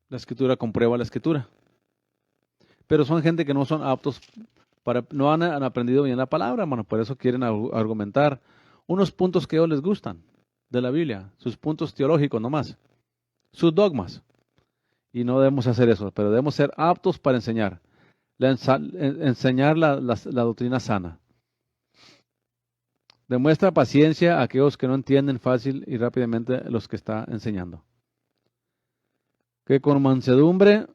La escritura comprueba la escritura. Pero son gente que no son aptos no han aprendido bien la palabra, hermano, por eso quieren argumentar unos puntos que a ellos les gustan de la Biblia, sus puntos teológicos nomás, sus dogmas. Y no debemos hacer eso, pero debemos ser aptos para enseñar, enseñar la doctrina sana. Demuestra paciencia a aquellos que no entienden fácil y rápidamente los que está enseñando. Que con mansedumbre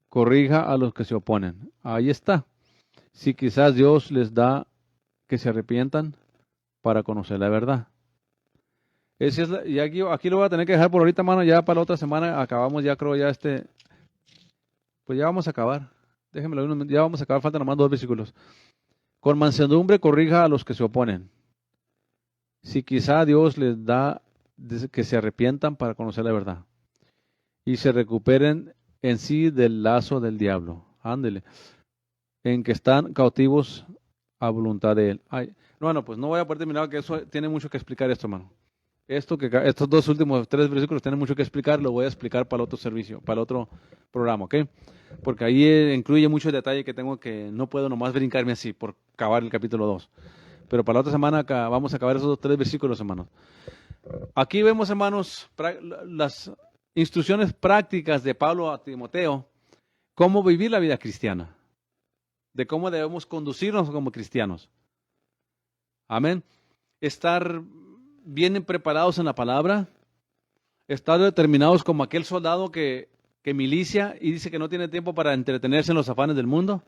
corrija a los que se oponen. Ahí está. Si quizás Dios les da que se arrepientan para conocer la verdad. Y aquí lo voy a tener que dejar por ahorita, mano. Ya para la otra semana acabamos, ya creo, pues ya vamos a acabar. Déjenmelo, ya vamos a acabar, faltan nomás 2 versículos. Con mansedumbre corrija a los que se oponen. Si quizá Dios les da que se arrepientan para conocer la verdad y se recuperen en sí del lazo del diablo. Ándele. En que están cautivos voluntad de Él. Ay, bueno, pues no voy a poder terminar, que eso tiene mucho que explicar esto, hermano. Estos dos últimos 3 versículos tienen mucho que explicar, lo voy a explicar para el otro servicio, para el otro programa, ¿ok? Porque ahí incluye mucho detalle que no puedo nomás brincarme así por acabar el capítulo 2. Pero para la otra semana vamos a acabar esos 3 versículos, hermanos. Aquí vemos, hermanos, las instrucciones prácticas de Pablo a Timoteo, cómo vivir la vida cristiana, de cómo debemos conducirnos como cristianos. Amén. Estar bien preparados en la palabra, estar determinados como aquel soldado que milicia y dice que no tiene tiempo para entretenerse en los afanes del mundo.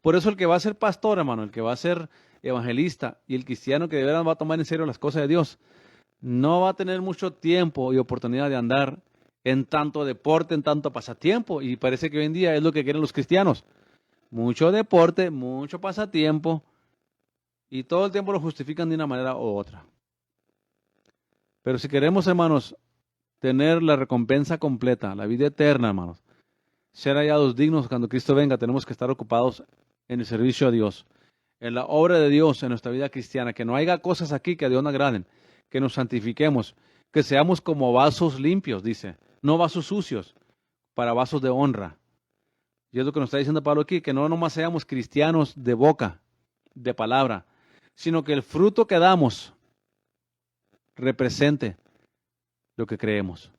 Por eso el que va a ser pastor, hermano, el que va a ser evangelista y el cristiano que de verdad va a tomar en serio las cosas de Dios, no va a tener mucho tiempo y oportunidad de andar en tanto deporte, en tanto pasatiempo. Y parece que hoy en día es lo que quieren los cristianos. Mucho deporte, mucho pasatiempo, y todo el tiempo lo justifican de una manera u otra. Pero si queremos, hermanos, tener la recompensa completa, la vida eterna, hermanos, ser hallados dignos cuando Cristo venga, tenemos que estar ocupados en el servicio a Dios, en la obra de Dios en nuestra vida cristiana, que no haya cosas aquí que a Dios no agraden, que nos santifiquemos, que seamos como vasos limpios, dice, no vasos sucios, para vasos de honra. Y es lo que nos está diciendo Pablo aquí, que no nomás seamos cristianos de boca, de palabra, sino que el fruto que damos represente lo que creemos.